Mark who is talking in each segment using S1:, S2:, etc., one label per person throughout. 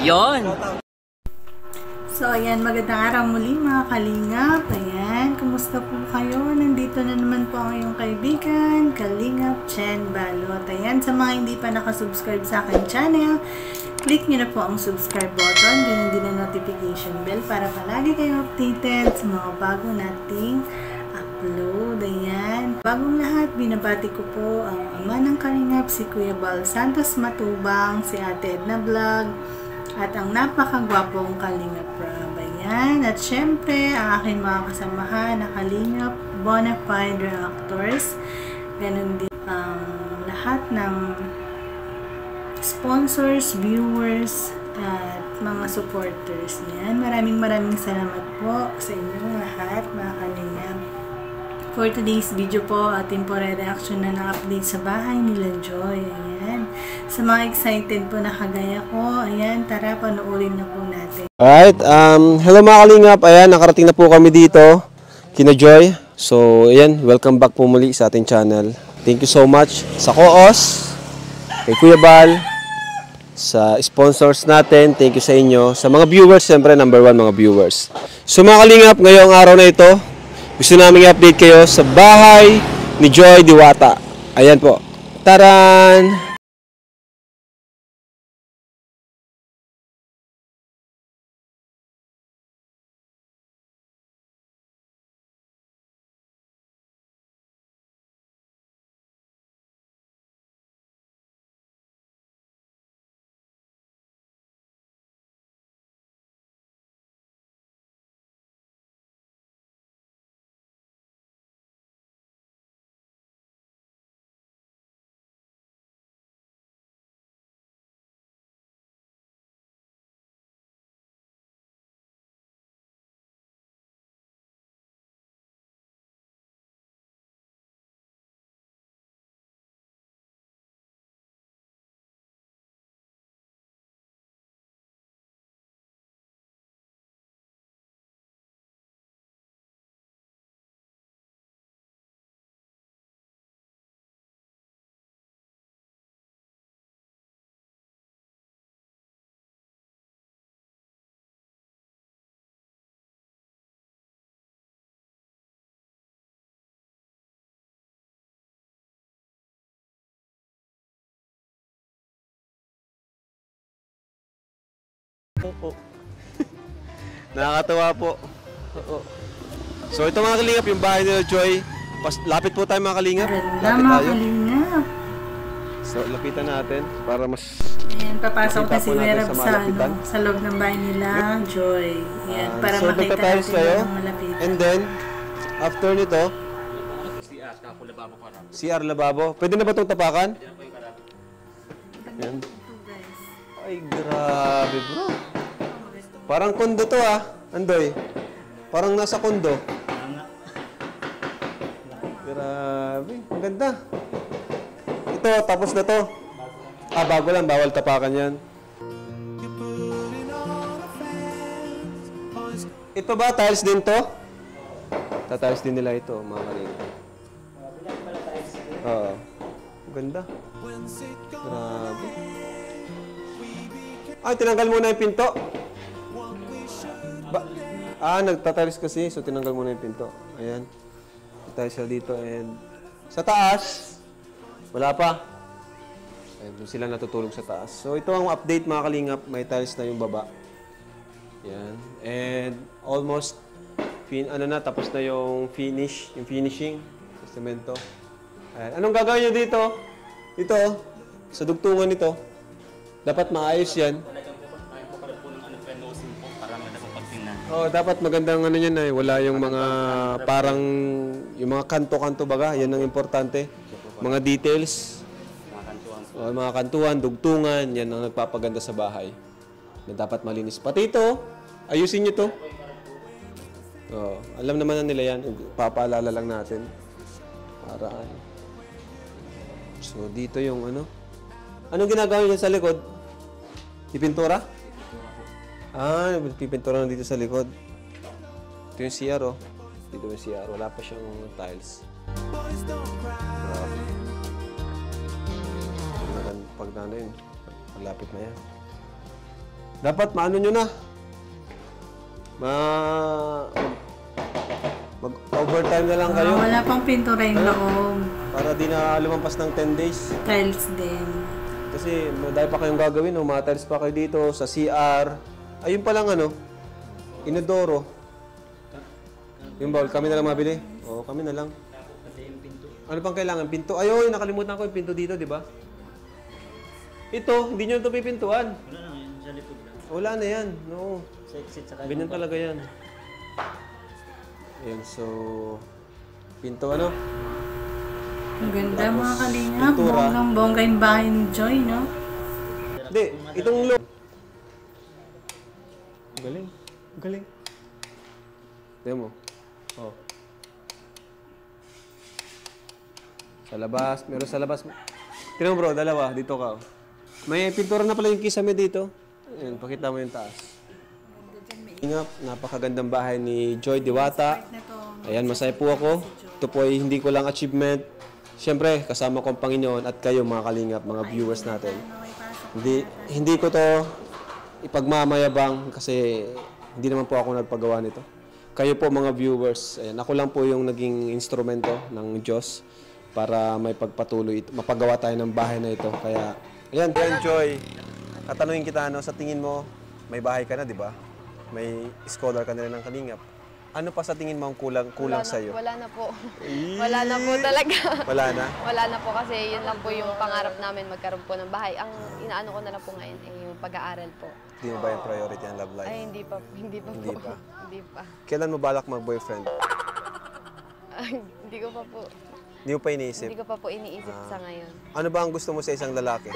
S1: Yon.
S2: So, ayan, magandang araw muli mga kalingap. Ayan, kumusta po kayo? Nandito na naman po ang iyong kaibigan, Kalingap Chen Balot. Ayan, sa mga hindi pa nakasubscribe sa akin channel, click nyo na po ang subscribe button, ganyan din ang notification bell para palagi kayong updated sa mga bago nating upload. Ayan, bagong lahat, binabati ko po ang ama ng Kalingap, si Kuya Bal Santos Matubang, si Ate Edna Vlog, at ang napakagwapong Kalingap Rob. Ayan. At syempre, ang aking mga kasamahan na Kalingap Bonafide Reactors. Ganun din ang lahat ng sponsors, viewers, at mga supporters. Yan. Maraming salamat po sa inyong lahat, mga Kalingap. For today's video po, atin po re-reaction na update sa bahay nila Joy. Ayan. Sa mga excited po na kagaya ko, ayan, tara, panoorin na po natin.
S3: Alright, hello mga Kalingap. Ayan, nakarating na po kami dito, kina Joy. So, ayan, welcome back po muli sa ating channel. Thank you so much sa Koos, kay Kuya Bal, sa sponsors natin, thank you sa inyo. Sa mga viewers, siyempre, number 1 mga viewers. So mga Kalingap, ngayong araw na ito, gusto namin i-update kayo sa bahay ni Joy Diwata. Ayan po. Taran! Nakakatawa po. So ito mga Kalingap, yung bahay nila Joy. Lapit po tayo mga Kalingap.
S2: Lapit tayo. Kalingap.
S3: So lapitan natin para mas...
S2: Ayan, papasok na si Werab sa loob ng bahay nila Joy. Ayan, para
S3: so,
S2: makita natin yung malapitan.
S3: And then, after nito, CR lababo. Pwede na ba itong tapakan? Ayan. Ay, grabe bro. Parang kondo to ah, Andoy. Parang nasa kondo. Grabe, ang ganda. Ito, tapos na to. Ah, bago lang, bawal tapakan yan. Ito ba, tiles din to? Tatiles din nila ito, mga Kalingap. Oo. Ang ganda. Grabe. Ay, tinanggal muna yung pinto. Nagtatiles kasi, so tinanggal muna yung pinto. Ayan. Tiles siya dito and sa taas, wala pa. Ayan, doon sila natutulog sa taas. So ito ang update mga Kalingap, may tiles na yung baba. Ayan. And almost tapos na yung finishing sa semento. Ayan. Anong gagawin nyo dito? Ito, sa dugtungan nito. Dapat maayos yan. Oh, dapat magandang ano yan eh. Wala yung mga parang yung mga kanto-kanto baga. Yan ang importante. Mga details. Mga kantuan, dugtungan. Yan ang nagpapaganda sa bahay. Na dapat malinis. Pati ito, ayusin nyo to. Oh, alam naman na nila yan. Papaalala lang natin. Para ano. So, dito yung ano. Anong ginagawa nyo sa likod? Ipintura? Pipintura na dito sa likod. Ito yung CR, oh. Dito yung CR. Wala pa siyang tiles. Grabe. Pag na yun, malapit na yan. Dapat maano nyo na. Mag-overtime na lang kayo.
S2: Wala pang pintura yung loob.
S3: Para di na lumampas ng 10 days.
S2: Tiles din.
S3: Kasi dahil pa kayong gagawin, no? Mga tiles pa kayo dito sa CR. Ayun pa lang ano, inodoro. Yung bowl, kami na lang mabili. Oo, kami na lang. Ano pang kailangan? Pinto? Ayoy, nakalimutan ko yung pinto dito, di ba? Ito, hindi nyo ito pipintuan.
S1: Wala na yan, sa likod lang.
S3: Wala na yan, no.
S1: Sa exit sa
S3: Ganyan talaga yan. Ayan, so... Pinto ano?
S2: Ang ganda mga kalingap.
S3: pintura.
S2: Bonggang-bongga yung bahay ni Joy, no?
S3: Hindi, itong look. Galing. Galing. Tignan mo. Oh. Sa labas. Meron sa labas. Tignan mo bro, dalawa. Dito ka. Oh. May pintura na pala yung kisame dito. Ayan, pakita mo yung taas. Ingap, napakagandang bahay ni Joy Diwata. Ayan, masaya po ako. Ito po ay hindi ko lang achievement. Siyempre, kasama ko ang Panginoon at kayo mga kalingap, mga viewers natin. Hindi ko to ipagmamayabang kasi hindi naman po ako nagpagawa nito. Kayo po mga viewers, ayan, ako lang po yung naging instrumento ng Diyos para may pagpatuloy, mapagawa tayo ng bahay na ito. Kaya, ayan, Joy, katanungin kita, ano, sa tingin mo, may bahay ka na, di ba? May scholar ka na rin ng kalingap. Ano pa sa tingin mo ang kulang sa iyo?
S4: Wala na po. Wala na po talaga.
S3: Wala na?
S4: Wala na po kasi yun lang po yung pangarap namin magkaroon po ng bahay. Ang inaano ko na lang po ngayon ay yung pag-aaral po.
S3: Hindi mo ba yung priority ang love life?
S4: Ay, hindi pa. Hindi pa
S3: Hindi
S4: po.
S3: pa?
S4: Hindi pa.
S3: Kailan mo balak mag-boyfriend?
S4: Ay, hindi ko pa po.
S3: Hindi mo pa iniisip?
S4: Hindi ko pa po iniisip sa ngayon.
S3: Ano ba ang gusto mo sa isang lalaki?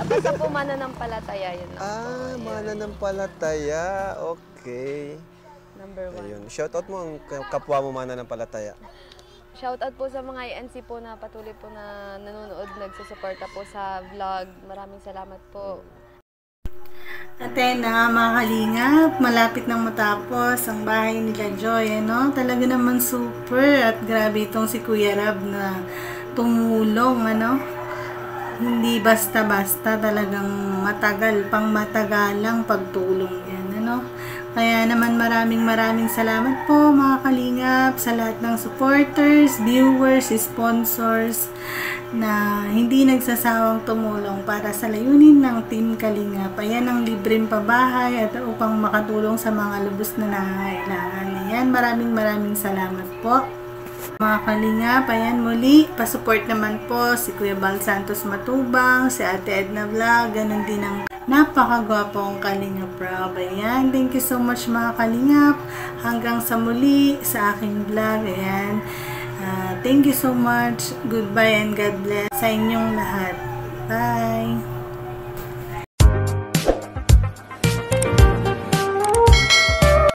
S4: Basta po mananampalataya yun lang po.
S3: Mananampalataya. Okay.
S4: Number 1.
S3: Ayun. Shoutout mo ang kapwa mo mananampalataya.
S4: Shoutout po sa mga INC po na patuloy po na nanonood, nagsusuporta po sa vlog. Maraming salamat po.
S2: At ayun na nga mga kalingap, malapit nang matapos ang bahay nila Joy, ano? Talaga naman super at grabe itong si Kuya Rab na tumulong, ano? Hindi basta-basta, talagang matagal, pang matagalang pagtulong yan, ano? Kaya naman maraming salamat po mga kalingap sa lahat ng supporters, viewers, sponsors na hindi nagsasawang tumulong para sa layunin ng Team Kalingap. Ayan ang libreng pabahay at upang makatulong sa mga lubos na nangangailangan. Ayan, maraming salamat po. Mga kalingap, ayan muli, pasupport naman po si Kuya Bal Santos Matubang, si Ate Edna Vlog, ganun din ang napakagwapong Kalingap Rob. Ayan, thank you so much mga kalingap. Hanggang sa muli sa aking vlog. Ayan, thank you so much. Goodbye and God bless sa inyong lahat. Bye!